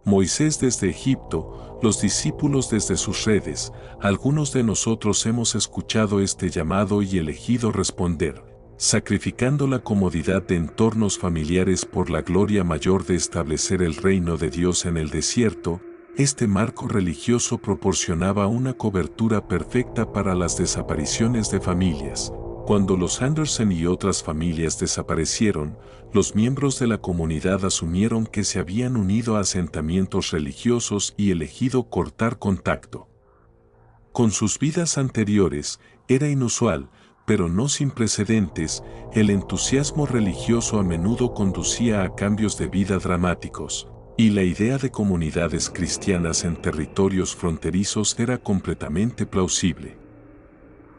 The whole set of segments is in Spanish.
Moisés desde Egipto, los discípulos desde sus redes. Algunos de nosotros hemos escuchado este llamado y elegido responder, sacrificando la comodidad de entornos familiares por la gloria mayor de establecer el reino de Dios en el desierto. Este marco religioso proporcionaba una cobertura perfecta para las desapariciones de familias. Cuando los Anderson y otras familias desaparecieron, los miembros de la comunidad asumieron que se habían unido a asentamientos religiosos y elegido cortar contacto con sus vidas anteriores. Era inusual, pero no sin precedentes. El entusiasmo religioso a menudo conducía a cambios de vida dramáticos, y la idea de comunidades cristianas en territorios fronterizos era completamente plausible.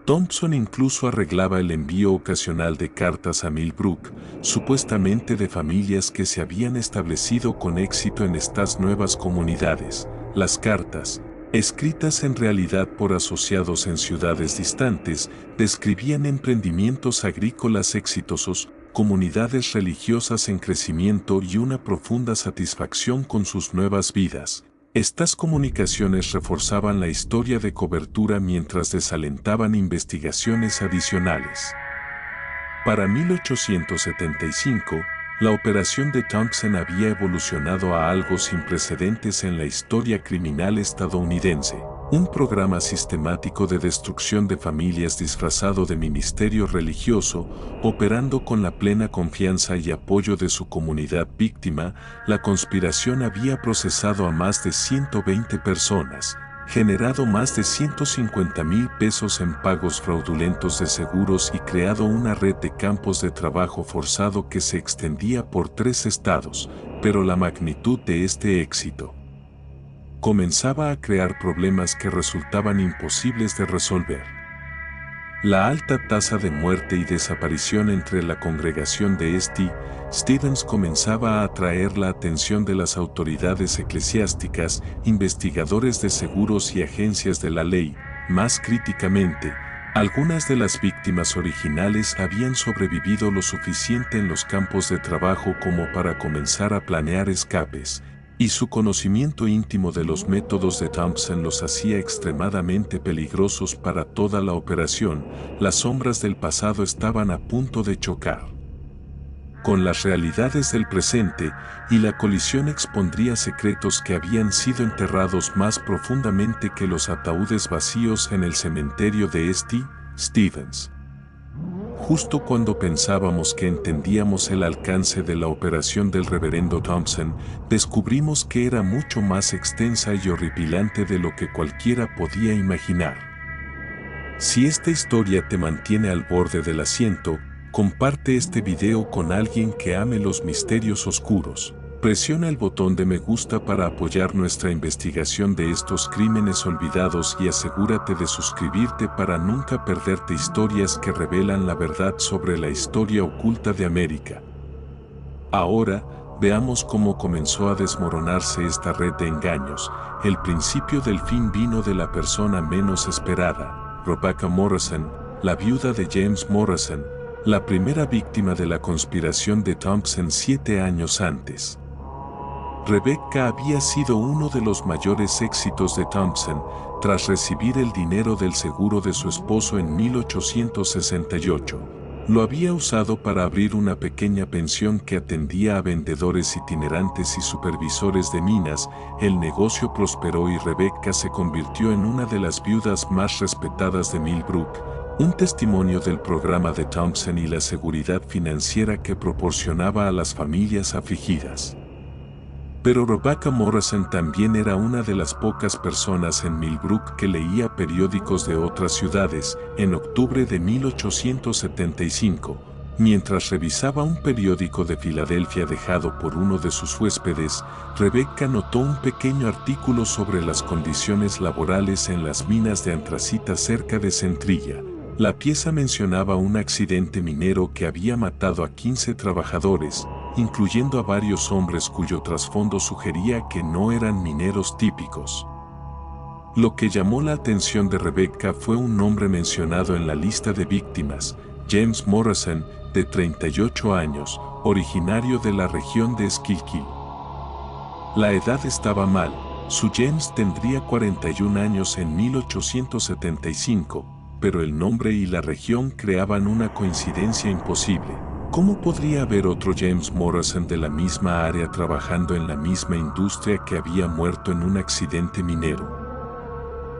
Thompson incluso arreglaba el envío ocasional de cartas a Millbrook, supuestamente de familias que se habían establecido con éxito en estas nuevas comunidades. Las cartas, escritas en realidad por asociados en ciudades distantes, describían emprendimientos agrícolas exitosos, comunidades religiosas en crecimiento y una profunda satisfacción con sus nuevas vidas. Estas comunicaciones reforzaban la historia de cobertura mientras desalentaban investigaciones adicionales. Para 1875, la operación de Thompson había evolucionado a algo sin precedentes en la historia criminal estadounidense. Un programa sistemático de destrucción de familias disfrazado de ministerio religioso, operando con la plena confianza y apoyo de su comunidad víctima. La conspiración había procesado a más de 120 personas, generado más de 150,000 pesos en pagos fraudulentos de seguros y creado una red de campos de trabajo forzado que se extendía por 3 estados, pero la magnitud de este éxito comenzaba a crear problemas que resultaban imposibles de resolver. La alta tasa de muerte y desaparición entre la congregación de St. Stevens comenzaba a atraer la atención de las autoridades eclesiásticas, investigadores de seguros y agencias de la ley. Más críticamente, algunas de las víctimas originales habían sobrevivido lo suficiente en los campos de trabajo como para comenzar a planear escapes, y su conocimiento íntimo de los métodos de Thompson los hacía extremadamente peligrosos para toda la operación. Las sombras del pasado estaban a punto de chocar con las realidades del presente, y la colisión expondría secretos que habían sido enterrados más profundamente que los ataúdes vacíos en el cementerio de St. Stevens. Justo cuando pensábamos que entendíamos el alcance de la operación del reverendo Thompson, descubrimos que era mucho más extensa y horripilante de lo que cualquiera podía imaginar. Si esta historia te mantiene al borde del asiento, comparte este video con alguien que ame los misterios oscuros. Presiona el botón de me gusta para apoyar nuestra investigación de estos crímenes olvidados y asegúrate de suscribirte para nunca perderte historias que revelan la verdad sobre la historia oculta de América. Ahora, veamos cómo comenzó a desmoronarse esta red de engaños. El principio del fin vino de la persona menos esperada, Rebecca Morrison, la viuda de James Morrison, la primera víctima de la conspiración de Thompson 7 años antes. Rebecca había sido uno de los mayores éxitos de Thompson, tras recibir el dinero del seguro de su esposo en 1868. Lo había usado para abrir una pequeña pensión que atendía a vendedores itinerantes y supervisores de minas. El negocio prosperó y Rebecca se convirtió en una de las viudas más respetadas de Millbrook, un testimonio del programa de Thompson y la seguridad financiera que proporcionaba a las familias afligidas. Pero Rebecca Morrison también era una de las pocas personas en Millbrook que leía periódicos de otras ciudades. En octubre de 1875, mientras revisaba un periódico de Filadelfia dejado por uno de sus huéspedes, Rebecca notó un pequeño artículo sobre las condiciones laborales en las minas de antracita cerca de Centrilla. La pieza mencionaba un accidente minero que había matado a 15 trabajadores, incluyendo a varios hombres cuyo trasfondo sugería que no eran mineros típicos. Lo que llamó la atención de Rebecca fue un nombre mencionado en la lista de víctimas, James Morrison, de 38 años, originario de la región de Schuylkill. La edad estaba mal. Su James tendría 41 años en 1875, pero el nombre y la región creaban una coincidencia imposible. ¿Cómo podría haber otro James Morrison de la misma área trabajando en la misma industria que había muerto en un accidente minero?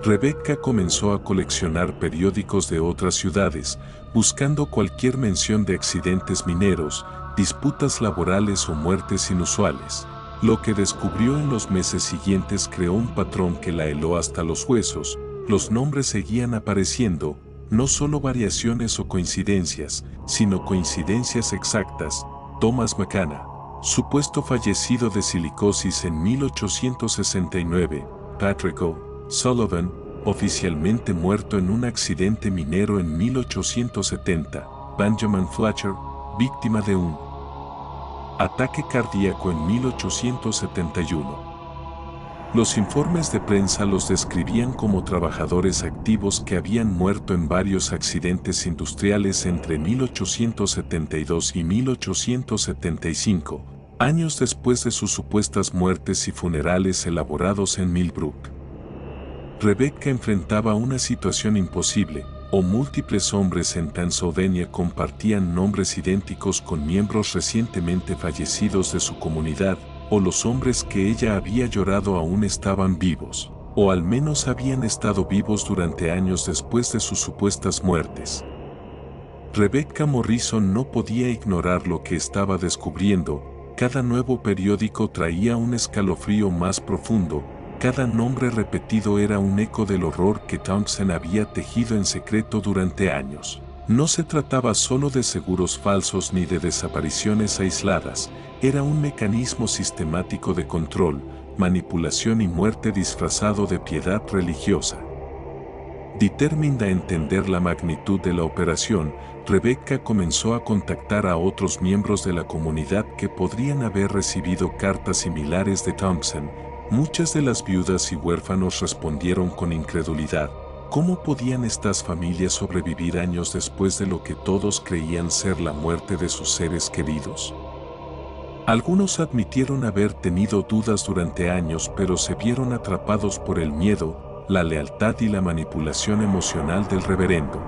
Rebecca comenzó a coleccionar periódicos de otras ciudades, buscando cualquier mención de accidentes mineros, disputas laborales o muertes inusuales. Lo que descubrió en los meses siguientes creó un patrón que la heló hasta los huesos. Los nombres seguían apareciendo, no solo variaciones o coincidencias, sino coincidencias exactas. Thomas McCann, supuesto fallecido de silicosis en 1869, Patrick O'Sullivan, oficialmente muerto en un accidente minero en 1870, Benjamin Fletcher, víctima de un ataque cardíaco en 1871. Los informes de prensa los describían como trabajadores activos que habían muerto en varios accidentes industriales entre 1872 y 1875, años después de sus supuestas muertes y funerales elaborados en Millbrook. Rebecca enfrentaba una situación imposible, o múltiples hombres en Pennsylvania compartían nombres idénticos con miembros recientemente fallecidos de su comunidad, o los hombres que ella había llorado aún estaban vivos, o al menos habían estado vivos durante años después de sus supuestas muertes. Rebecca Morrison no podía ignorar lo que estaba descubriendo. Cada nuevo periódico traía un escalofrío más profundo. Cada nombre repetido era un eco del horror que Townsend había tejido en secreto durante años. No se trataba solo de seguros falsos ni de desapariciones aisladas, era un mecanismo sistemático de control, manipulación y muerte disfrazado de piedad religiosa. Determinada a entender la magnitud de la operación, Rebecca comenzó a contactar a otros miembros de la comunidad que podrían haber recibido cartas similares de Townsend. Muchas de las viudas y huérfanos respondieron con incredulidad. ¿Cómo podían estas familias sobrevivir años después de lo que todos creían ser la muerte de sus seres queridos? Algunos admitieron haber tenido dudas durante años, pero se vieron atrapados por el miedo, la lealtad y la manipulación emocional del reverendo.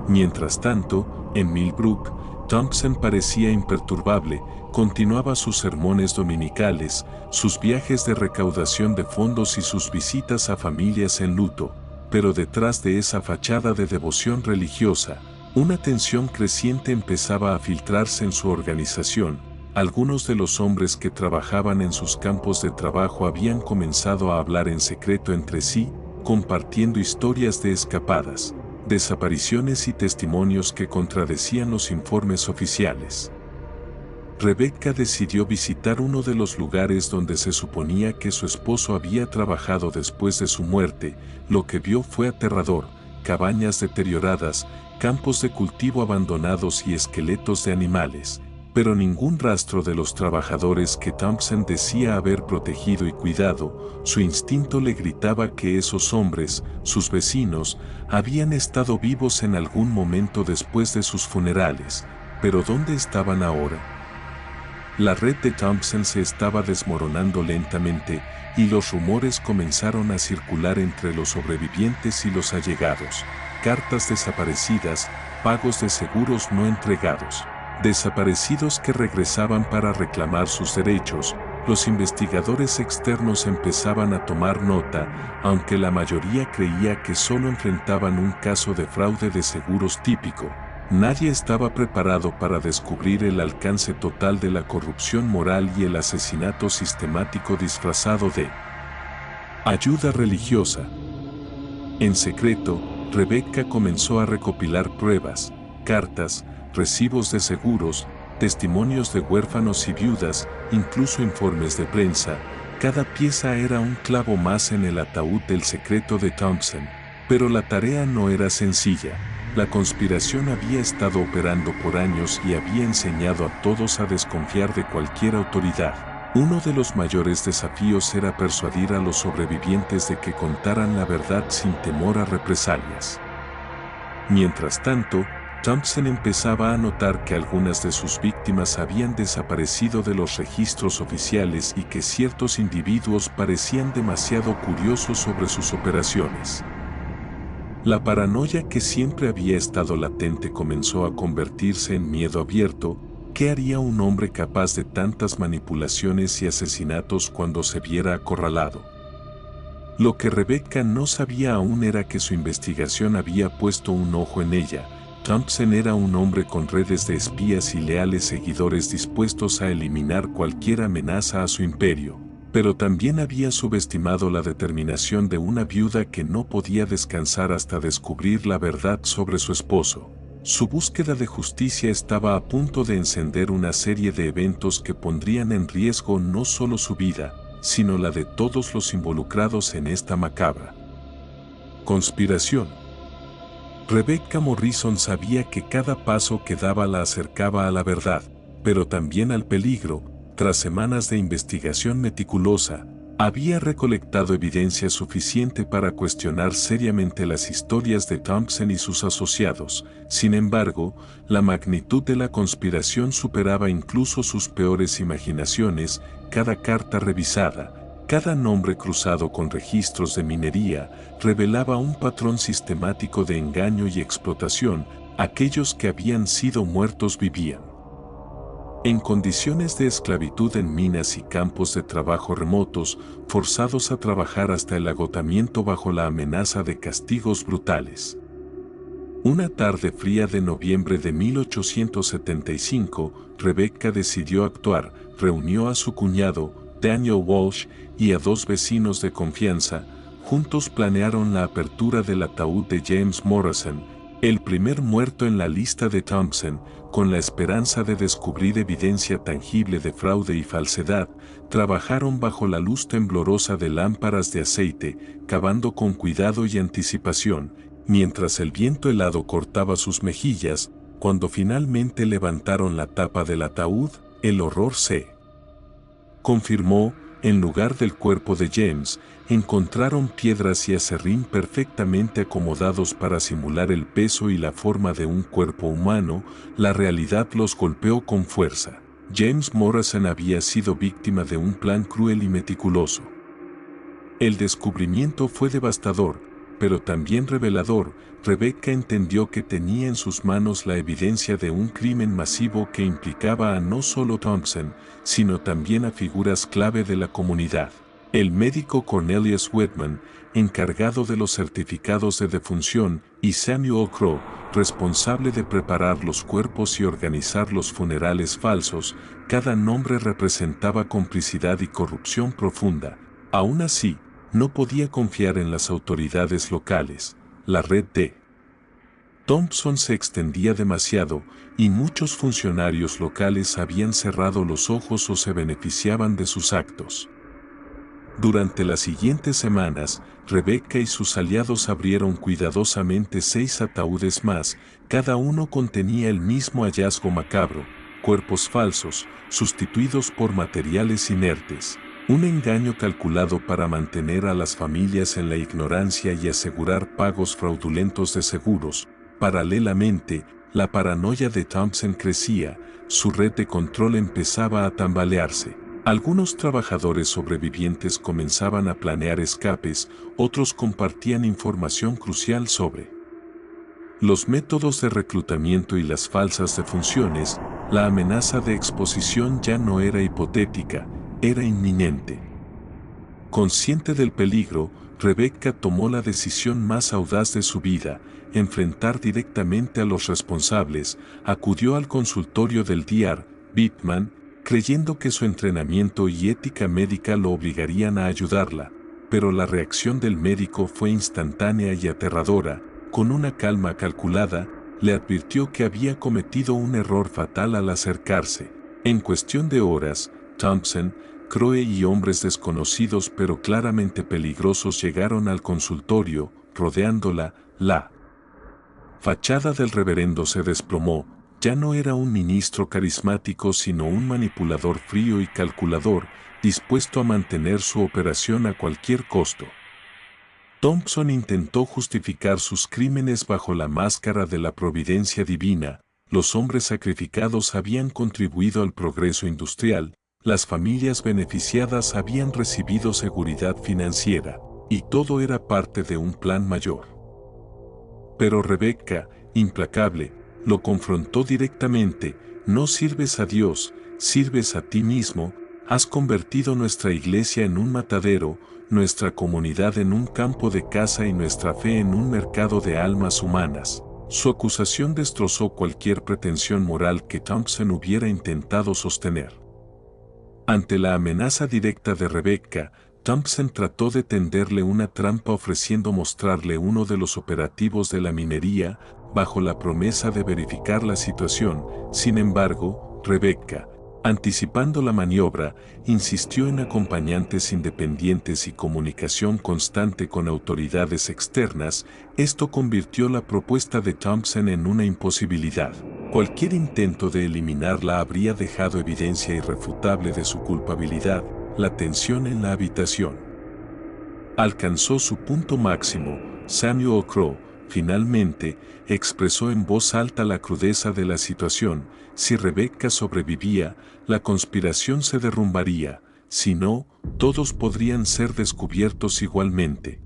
Mientras tanto, en Millbrook, Townsend parecía imperturbable, continuaba sus sermones dominicales, sus viajes de recaudación de fondos y sus visitas a familias en luto, pero detrás de esa fachada de devoción religiosa, una tensión creciente empezaba a filtrarse en su organización. Algunos de los hombres que trabajaban en sus campos de trabajo habían comenzado a hablar en secreto entre sí, compartiendo historias de escapadas, desapariciones y testimonios que contradecían los informes oficiales. Rebecca decidió visitar uno de los lugares donde se suponía que su esposo había trabajado después de su muerte. Lo que vio fue aterrador: cabañas deterioradas, campos de cultivo abandonados y esqueletos de animales, pero ningún rastro de los trabajadores que Townsend decía haber protegido y cuidado. Su instinto le gritaba que esos hombres, sus vecinos, habían estado vivos en algún momento después de sus funerales, pero ¿dónde estaban ahora? La red de Townsend se estaba desmoronando lentamente, y los rumores comenzaron a circular entre los sobrevivientes y los allegados. Cartas desaparecidas, pagos de seguros no entregados, desaparecidos que regresaban para reclamar sus derechos. Los investigadores externos empezaban a tomar nota, aunque la mayoría creía que solo enfrentaban un caso de fraude de seguros típico. Nadie estaba preparado para descubrir el alcance total de la corrupción moral y el asesinato sistemático disfrazado de ayuda religiosa. En secreto, Rebecca comenzó a recopilar pruebas, cartas, recibos de seguros, testimonios de huérfanos y viudas, incluso informes de prensa. Cada pieza era un clavo más en el ataúd del secreto de Townsend. Pero la tarea no era sencilla. La conspiración había estado operando por años y había enseñado a todos a desconfiar de cualquier autoridad. Uno de los mayores desafíos era persuadir a los sobrevivientes de que contaran la verdad sin temor a represalias. Mientras tanto, Thompson empezaba a notar que algunas de sus víctimas habían desaparecido de los registros oficiales y que ciertos individuos parecían demasiado curiosos sobre sus operaciones. La paranoia que siempre había estado latente comenzó a convertirse en miedo abierto. ¿Qué haría un hombre capaz de tantas manipulaciones y asesinatos cuando se viera acorralado? Lo que Rebecca no sabía aún era que su investigación había puesto un ojo en ella. Thompson era un hombre con redes de espías y leales seguidores dispuestos a eliminar cualquier amenaza a su imperio, pero también había subestimado la determinación de una viuda que no podía descansar hasta descubrir la verdad sobre su esposo. Su búsqueda de justicia estaba a punto de encender una serie de eventos que pondrían en riesgo no solo su vida, sino la de todos los involucrados en esta macabra conspiración. Rebecca Morrison sabía que cada paso que daba la acercaba a la verdad, pero también al peligro. Tras semanas de investigación meticulosa, había recolectado evidencia suficiente para cuestionar seriamente las historias de Thompson y sus asociados. Sin embargo, la magnitud de la conspiración superaba incluso sus peores imaginaciones. Cada carta revisada, cada nombre cruzado con registros de minería, revelaba un patrón sistemático de engaño y explotación. Aquellos que habían sido muertos vivían en condiciones de esclavitud en minas y campos de trabajo remotos, forzados a trabajar hasta el agotamiento bajo la amenaza de castigos brutales. Una tarde fría de noviembre de 1875, Rebecca decidió actuar. Reunió a su cuñado, Daniel Walsh, y a dos vecinos de confianza. Juntos planearon la apertura del ataúd de James Morrison, el primer muerto en la lista de Thompson. Con la esperanza de descubrir evidencia tangible de fraude y falsedad, trabajaron bajo la luz temblorosa de lámparas de aceite, cavando con cuidado y anticipación, mientras el viento helado cortaba sus mejillas. Cuando finalmente levantaron la tapa del ataúd, el horror se confirmó. En lugar del cuerpo de James, encontraron piedras y aserrín perfectamente acomodados para simular el peso y la forma de un cuerpo humano. La realidad los golpeó con fuerza. James Morrison había sido víctima de un plan cruel y meticuloso. El descubrimiento fue devastador, pero también revelador. Rebecca entendió que tenía en sus manos la evidencia de un crimen masivo que implicaba a no solo Thompson, sino también a figuras clave de la comunidad. El médico Cornelius Whitman, encargado de los certificados de defunción, y Samuel Crowe, responsable de preparar los cuerpos y organizar los funerales falsos. Cada nombre representaba complicidad y corrupción profunda. Aún así, no podía confiar en las autoridades locales. La red de Thompson se extendía demasiado, y muchos funcionarios locales habían cerrado los ojos o se beneficiaban de sus actos. Durante las siguientes semanas, Rebecca y sus aliados abrieron cuidadosamente 6 ataúdes más. Cada uno contenía el mismo hallazgo macabro: cuerpos falsos, sustituidos por materiales inertes. Un engaño calculado para mantener a las familias en la ignorancia y asegurar pagos fraudulentos de seguros. Paralelamente, la paranoia de Thompson crecía. Su red de control empezaba a tambalearse. Algunos trabajadores sobrevivientes comenzaban a planear escapes, otros compartían información crucial sobre los métodos de reclutamiento y las falsas defunciones. La amenaza de exposición ya no era hipotética, era inminente. Consciente del peligro, Rebecca tomó la decisión más audaz de su vida: enfrentar directamente a los responsables. Acudió al consultorio del Dr. Bittman, creyendo que su entrenamiento y ética médica lo obligarían a ayudarla, pero la reacción del médico fue instantánea y aterradora. Con una calma calculada, le advirtió que había cometido un error fatal al acercarse. En cuestión de horas, Thompson, Crowe y hombres desconocidos pero claramente peligrosos llegaron al consultorio. Rodeándola, la fachada del reverendo se desplomó. Ya no era un ministro carismático sino un manipulador frío y calculador, dispuesto a mantener su operación a cualquier costo. Thompson intentó justificar sus crímenes bajo la máscara de la providencia divina. Los hombres sacrificados habían contribuido al progreso industrial, las familias beneficiadas habían recibido seguridad financiera, y todo era parte de un plan mayor. Pero Rebecca, implacable, lo confrontó directamente: no sirves a Dios, sirves a ti mismo, has convertido nuestra iglesia en un matadero, nuestra comunidad en un campo de caza y nuestra fe en un mercado de almas humanas. Su acusación destrozó cualquier pretensión moral que Thompson hubiera intentado sostener. Ante la amenaza directa de Rebecca, Thompson trató de tenderle una trampa ofreciendo mostrarle uno de los operativos de la minería, bajo la promesa de verificar la situación. Sin embargo, Rebecca, anticipando la maniobra, insistió en acompañantes independientes y comunicación constante con autoridades externas. Esto convirtió la propuesta de Thompson en una imposibilidad. Cualquier intento de eliminarla habría dejado evidencia irrefutable de su culpabilidad. La tensión en la habitación alcanzó su punto máximo. Samuel Crowe, finalmente, expresó en voz alta la crudeza de la situación. Si Rebecca sobrevivía, la conspiración se derrumbaría; si no, todos podrían ser descubiertos igualmente.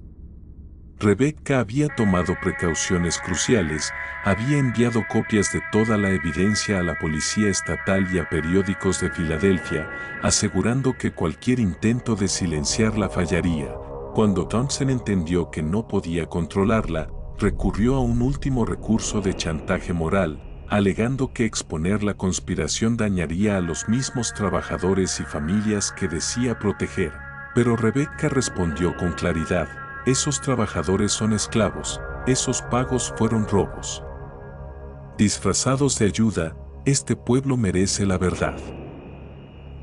Rebecca había tomado precauciones cruciales, había enviado copias de toda la evidencia a la policía estatal y a periódicos de Filadelfia, asegurando que cualquier intento de silenciarla fallaría. Cuando Thompson entendió que no podía controlarla, recurrió a un último recurso de chantaje moral, alegando que exponer la conspiración dañaría a los mismos trabajadores y familias que decía proteger. Pero Rebecca respondió con claridad: esos trabajadores son esclavos, esos pagos fueron robos. Disfrazados de ayuda, este pueblo merece la verdad.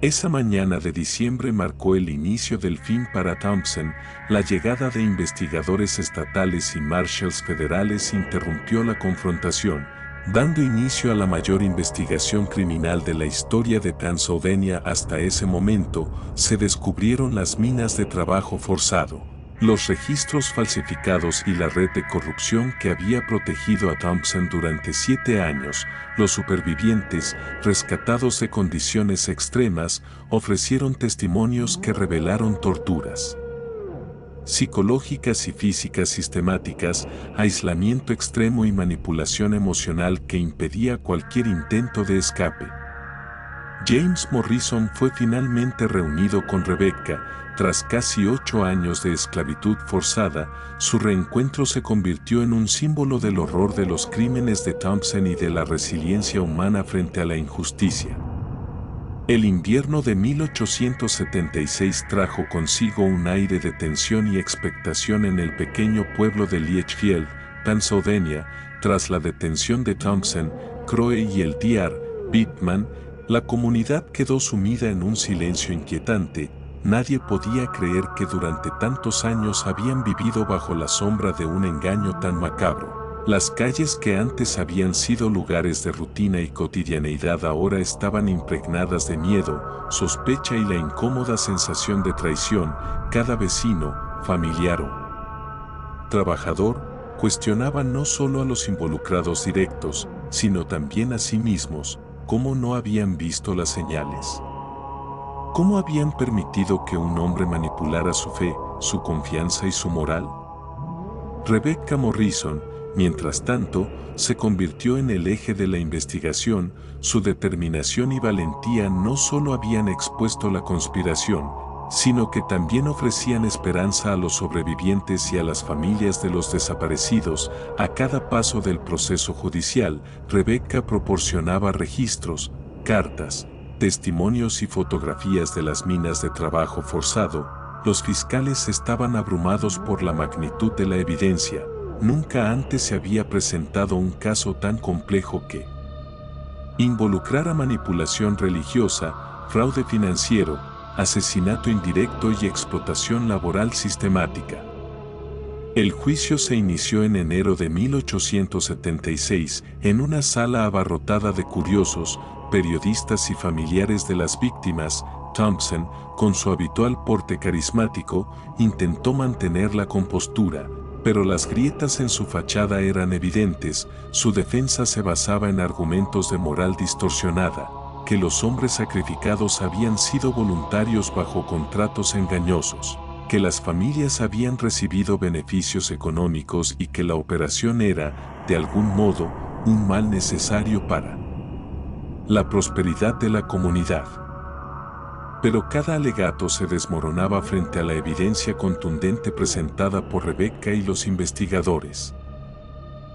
Esa mañana de diciembre marcó el inicio del fin para Thompson. La llegada de investigadores estatales y marshals federales interrumpió la confrontación, dando inicio a la mayor investigación criminal de la historia de Pennsylvania. Hasta ese momento, se descubrieron las minas de trabajo forzado, los registros falsificados y la red de corrupción que había protegido a Thompson durante 7 años. Los supervivientes, rescatados de condiciones extremas, ofrecieron testimonios que revelaron torturas psicológicas y físicas sistemáticas, aislamiento extremo y manipulación emocional que impedía cualquier intento de escape. James Morrison fue finalmente reunido con Rebecca. Tras casi 8 años de esclavitud forzada, su reencuentro se convirtió en un símbolo del horror de los crímenes de Thompson y de la resiliencia humana frente a la injusticia. El invierno de 1876 trajo consigo un aire de tensión y expectación en el pequeño pueblo de Litchfield, Pennsylvania. Tras la detención de Thompson, Crowe y el Dr. Pittman, la comunidad quedó sumida en un silencio inquietante. Nadie podía creer que durante tantos años habían vivido bajo la sombra de un engaño tan macabro. Las calles que antes habían sido lugares de rutina y cotidianeidad ahora estaban impregnadas de miedo, sospecha y la incómoda sensación de traición. Cada vecino, familiar o trabajador, cuestionaba no solo a los involucrados directos, sino también a sí mismos. ¿Cómo no habían visto las señales? ¿Cómo habían permitido que un hombre manipulara su fe, su confianza y su moral? Rebecca Morrison, mientras tanto, se convirtió en el eje de la investigación. Su determinación y valentía no solo habían expuesto la conspiración, sino que también ofrecían esperanza a los sobrevivientes y a las familias de los desaparecidos. A cada paso del proceso judicial, Rebecca proporcionaba registros, cartas, testimonios y fotografías de las minas de trabajo forzado. Los fiscales estaban abrumados por la magnitud de la evidencia. Nunca antes se había presentado un caso tan complejo que involucrara manipulación religiosa, fraude financiero, asesinato indirecto y explotación laboral sistemática. El juicio se inició en enero de 1876 en una sala abarrotada de curiosos, periodistas y familiares de las víctimas. Thompson, con su habitual porte carismático, intentó mantener la compostura, pero las grietas en su fachada eran evidentes. Su defensa se basaba en argumentos de moral distorsionada, que los hombres sacrificados habían sido voluntarios bajo contratos engañosos, que las familias habían recibido beneficios económicos y que la operación era, de algún modo, un mal necesario para la prosperidad de la comunidad. Pero cada alegato se desmoronaba frente a la evidencia contundente presentada por Rebecca y los investigadores.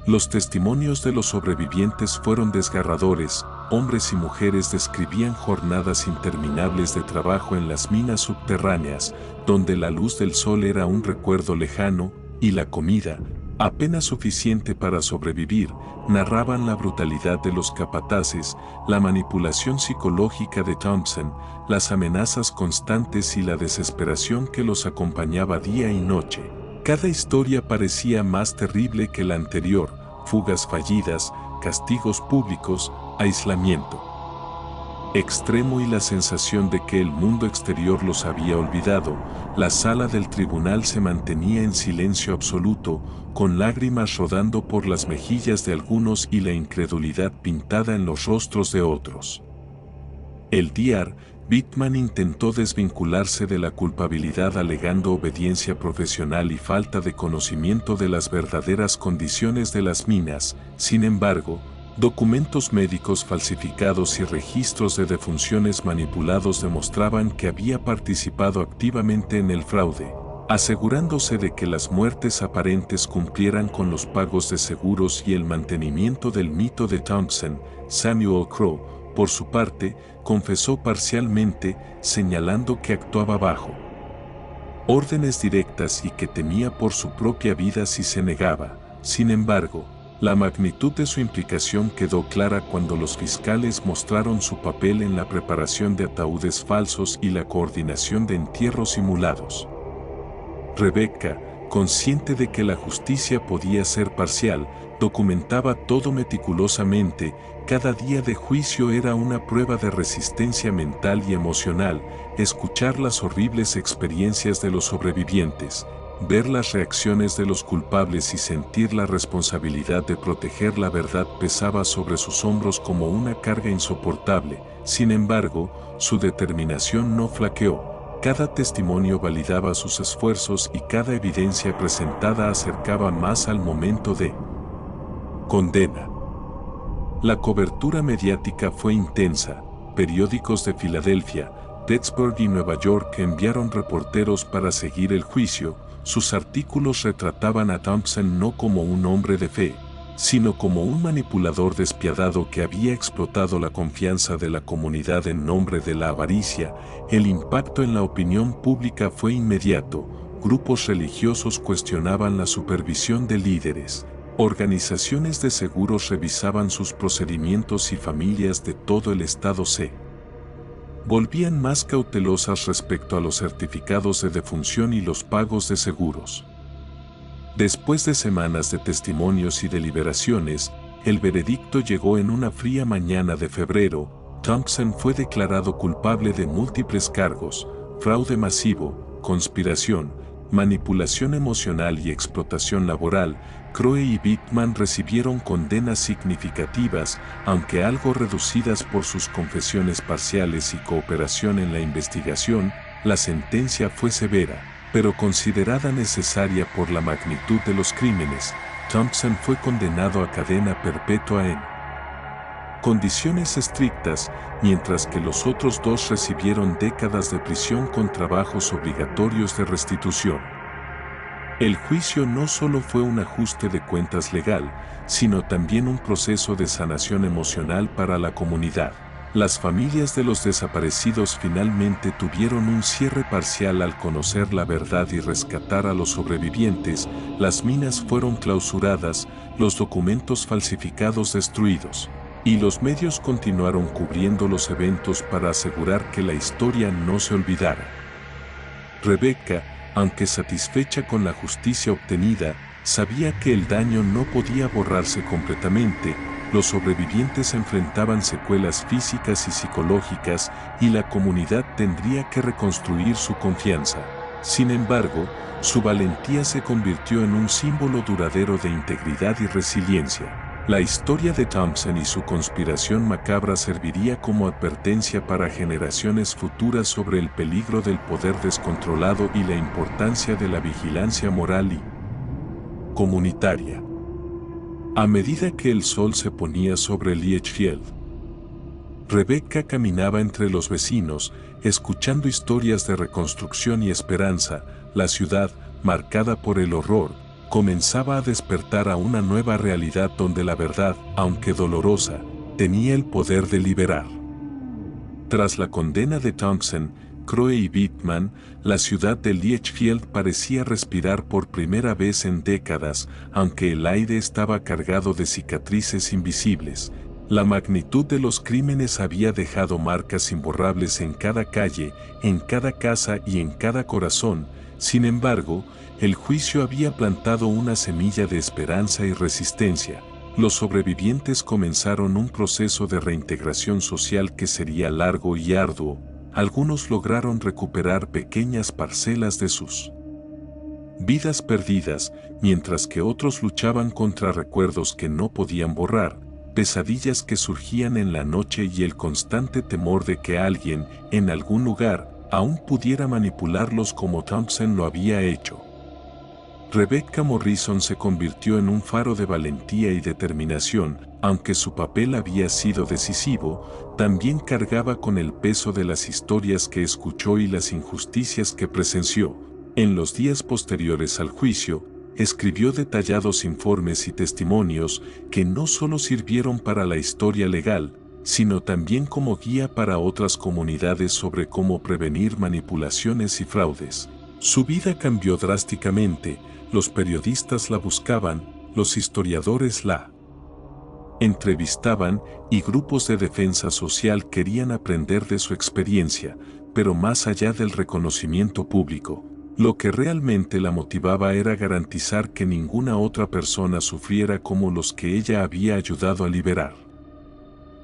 Los testimonios de los sobrevivientes fueron desgarradores. Hombres y mujeres describían jornadas interminables de trabajo en las minas subterráneas, donde la luz del sol era un recuerdo lejano, y la comida, apenas suficiente para sobrevivir. Narraban la brutalidad de los capataces, la manipulación psicológica de Thompson, las amenazas constantes y la desesperación que los acompañaba día y noche. Cada historia parecía más terrible que la anterior: fugas fallidas, castigos públicos, aislamiento extremo y la sensación de que el mundo exterior los había olvidado. La sala del tribunal se mantenía en silencio absoluto, con lágrimas rodando por las mejillas de algunos y la incredulidad pintada en los rostros de otros. El Dr. Bittman intentó desvincularse de la culpabilidad alegando obediencia profesional y falta de conocimiento de las verdaderas condiciones de las minas. Sin embargo, documentos médicos falsificados y registros de defunciones manipulados demostraban que había participado activamente en el fraude, asegurándose de que las muertes aparentes cumplieran con los pagos de seguros y el mantenimiento del mito de Thompson. Samuel Crowe, por su parte, confesó parcialmente, señalando que actuaba bajo órdenes directas y que temía por su propia vida si se negaba. Sin embargo, la magnitud de su implicación quedó clara cuando los fiscales mostraron su papel en la preparación de ataúdes falsos y la coordinación de entierros simulados. Rebecca, consciente de que la justicia podía ser parcial, documentaba todo meticulosamente. Cada día de juicio era una prueba de resistencia mental y emocional. Escuchar las horribles experiencias de los sobrevivientes, ver las reacciones de los culpables y sentir la responsabilidad de proteger la verdad pesaba sobre sus hombros como una carga insoportable. Sin embargo, su determinación no flaqueó. Cada testimonio validaba sus esfuerzos y cada evidencia presentada acercaba más al momento de condena. La cobertura mediática fue intensa. Periódicos de Filadelfia, Pittsburgh y Nueva York enviaron reporteros para seguir el juicio. Sus artículos retrataban a Thompson no como un hombre de fe, sino como un manipulador despiadado que había explotado la confianza de la comunidad en nombre de la avaricia. El impacto en la opinión pública fue inmediato. Grupos religiosos cuestionaban la supervisión de líderes. Organizaciones de seguros revisaban sus procedimientos y familias de todo el estado se volvían más cautelosas respecto a los certificados de defunción y los pagos de seguros. Después de semanas de testimonios y deliberaciones, el veredicto llegó en una fría mañana de febrero. Thompson fue declarado culpable de múltiples cargos: fraude masivo, conspiración, manipulación emocional y explotación laboral. Crowe y Bittman recibieron condenas significativas, aunque algo reducidas por sus confesiones parciales y cooperación en la investigación. La sentencia fue severa, pero considerada necesaria por la magnitud de los crímenes. Thompson fue condenado a cadena perpetua en condiciones estrictas, mientras que los otros dos recibieron décadas de prisión con trabajos obligatorios de restitución. El juicio no solo fue un ajuste de cuentas legal, sino también un proceso de sanación emocional para la comunidad. Las familias de los desaparecidos finalmente tuvieron un cierre parcial al conocer la verdad y rescatar a los sobrevivientes. Las minas fueron clausuradas, los documentos falsificados destruidos, y los medios continuaron cubriendo los eventos para asegurar que la historia no se olvidara. Rebecca, aunque satisfecha con la justicia obtenida, Sabía que el daño no podía borrarse completamente, los sobrevivientes enfrentaban secuelas físicas y psicológicas y la comunidad tendría que reconstruir su confianza. Sin embargo, su valentía se convirtió en un símbolo duradero de integridad y resiliencia. La historia de Thompson y su conspiración macabra serviría como advertencia para generaciones futuras sobre el peligro del poder descontrolado y la importancia de la vigilancia moral y comunitaria. A medida que el sol se ponía sobre Lichfield, Rebecca caminaba entre los vecinos, escuchando historias de reconstrucción y esperanza. La ciudad, marcada por el horror, comenzaba a despertar a una nueva realidad donde la verdad, aunque dolorosa, tenía el poder de liberar. Tras la condena de Thompson, Crowe y Bateman, la ciudad de Lichfield parecía respirar por primera vez en décadas, aunque el aire estaba cargado de cicatrices invisibles. La magnitud de los crímenes había dejado marcas imborrables en cada calle, en cada casa y en cada corazón. Sin embargo, el juicio había plantado una semilla de esperanza y resistencia. Los sobrevivientes comenzaron un proceso de reintegración social que sería largo y arduo. Algunos lograron recuperar pequeñas parcelas de sus vidas perdidas, mientras que otros luchaban contra recuerdos que no podían borrar, pesadillas que surgían en la noche y el constante temor de que alguien, en algún lugar, aún pudiera manipularlos como Thompson lo había hecho. Rebecca Morrison se convirtió en un faro de valentía y determinación. Aunque su papel había sido decisivo, también cargaba con el peso de las historias que escuchó y las injusticias que presenció. En los días posteriores al juicio, escribió detallados informes y testimonios que no solo sirvieron para la historia legal, sino también como guía para otras comunidades sobre cómo prevenir manipulaciones y fraudes. Su vida cambió drásticamente, los periodistas la buscaban, los historiadores la entrevistaban y grupos de defensa social querían aprender de su experiencia, pero más allá del reconocimiento público, lo que realmente la motivaba era garantizar que ninguna otra persona sufriera como los que ella había ayudado a liberar.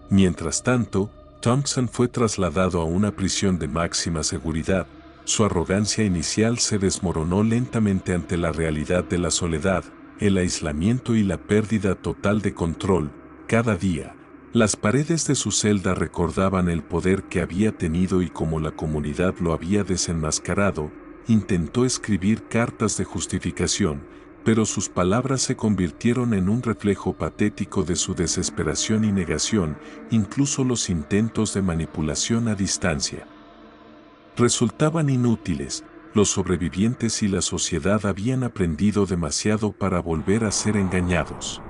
Mientras tanto, Thompson fue trasladado a una prisión de máxima seguridad. Su arrogancia inicial se desmoronó lentamente ante la realidad de la soledad, el aislamiento y la pérdida total de control. Cada día, las paredes de su celda recordaban el poder que había tenido y cómo la comunidad lo había desenmascarado. Intentó escribir cartas de justificación, pero sus palabras se convirtieron en un reflejo patético de su desesperación y negación, incluso los intentos de manipulación a distancia resultaban inútiles. Los sobrevivientes y la sociedad habían aprendido demasiado para volver a ser engañados.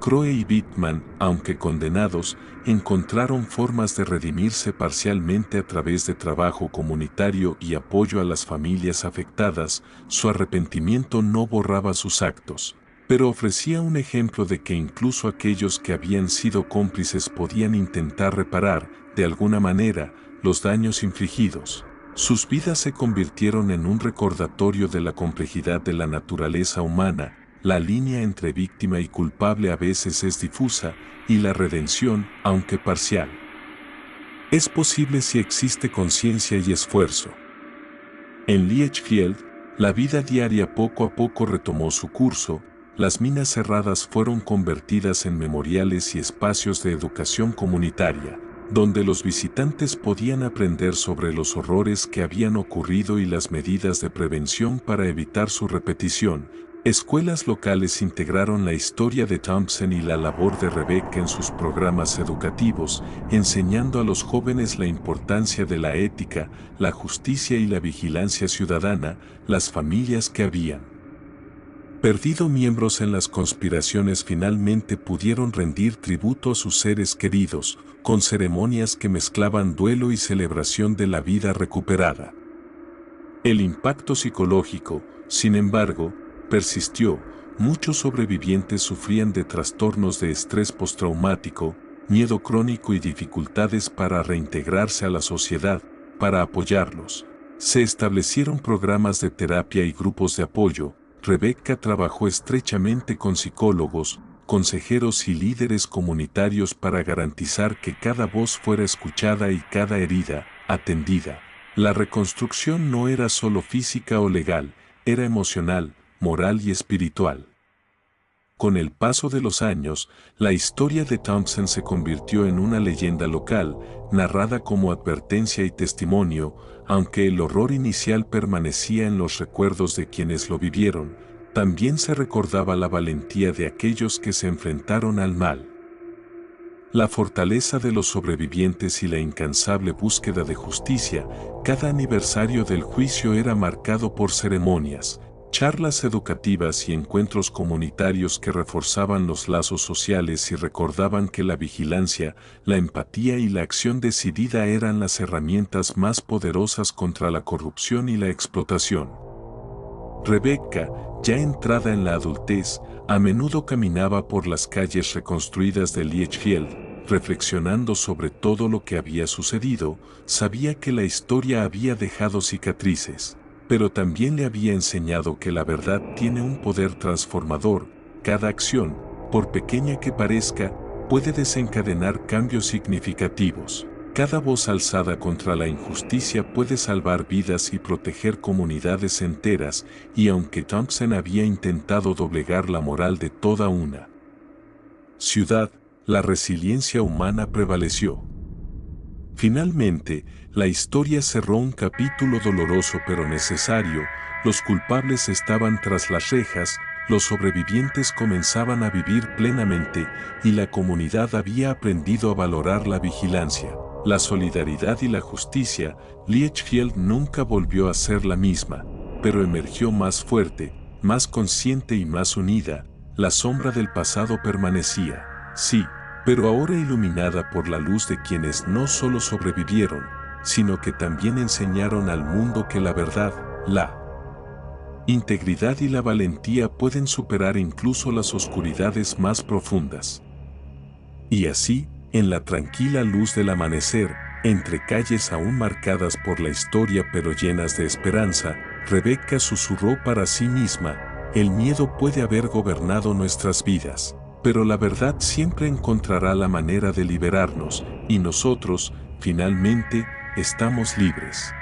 Crowe y Bateman, aunque condenados, encontraron formas de redimirse parcialmente a través de trabajo comunitario y apoyo a las familias afectadas. Su arrepentimiento no borraba sus actos, pero ofrecía un ejemplo de que incluso aquellos que habían sido cómplices podían intentar reparar, de alguna manera, los daños infligidos. Sus vidas se convirtieron en un recordatorio de la complejidad de la naturaleza humana. La línea entre víctima y culpable a veces es difusa, y la redención, aunque parcial, es posible si existe conciencia y esfuerzo. En Lichfield, la vida diaria poco a poco retomó su curso. Las minas cerradas fueron convertidas en memoriales y espacios de educación comunitaria, donde los visitantes podían aprender sobre los horrores que habían ocurrido y las medidas de prevención para evitar su repetición. Escuelas locales integraron la historia de Thompson y la labor de Rebecca en sus programas educativos, enseñando a los jóvenes la importancia de la ética, la justicia y la vigilancia ciudadana. Las familias que habían perdido miembros en las conspiraciones finalmente pudieron rendir tributo a sus seres queridos, con ceremonias que mezclaban duelo y celebración de la vida recuperada. El impacto psicológico, sin embargo, persistió. Muchos sobrevivientes sufrían de trastornos de estrés postraumático, miedo crónico y dificultades para reintegrarse a la sociedad. Para apoyarlos, se establecieron programas de terapia y grupos de apoyo. Rebecca trabajó estrechamente con psicólogos, consejeros y líderes comunitarios para garantizar que cada voz fuera escuchada y cada herida atendida. La reconstrucción no era solo física o legal, era emocional, moral y espiritual. Con el paso de los años, la historia de Thompson se convirtió en una leyenda local, narrada como advertencia y testimonio, aunque el horror inicial permanecía en los recuerdos de quienes lo vivieron, también se recordaba la valentía de aquellos que se enfrentaron al mal. La fortaleza de los sobrevivientes y la incansable búsqueda de justicia, cada aniversario del juicio era marcado por ceremonias, charlas educativas y encuentros comunitarios que reforzaban los lazos sociales y recordaban que la vigilancia, la empatía y la acción decidida eran las herramientas más poderosas contra la corrupción y la explotación. Rebecca, ya entrada en la adultez, a menudo caminaba por las calles reconstruidas de Litchfield, reflexionando sobre todo lo que había sucedido. Sabía que la historia había dejado cicatrices, pero también le había enseñado que la verdad tiene un poder transformador. Cada acción, por pequeña que parezca, puede desencadenar cambios significativos. Cada voz alzada contra la injusticia puede salvar vidas y proteger comunidades enteras, y aunque Thompson había intentado doblegar la moral de toda una ciudad, la resiliencia humana prevaleció. Finalmente, la historia cerró un capítulo doloroso pero necesario. Los culpables estaban tras las rejas, los sobrevivientes comenzaban a vivir plenamente, y la comunidad había aprendido a valorar la vigilancia, la solidaridad y la justicia. Litchfield nunca volvió a ser la misma, pero emergió más fuerte, más consciente y más unida. La sombra del pasado permanecía, sí, pero ahora iluminada por la luz de quienes no solo sobrevivieron, sino que también enseñaron al mundo que la verdad, la integridad y la valentía pueden superar incluso las oscuridades más profundas. Y así, en la tranquila luz del amanecer, entre calles aún marcadas por la historia pero llenas de esperanza, Rebecca susurró para sí misma: el miedo puede haber gobernado nuestras vidas, pero la verdad siempre encontrará la manera de liberarnos, y nosotros, finalmente, estamos libres.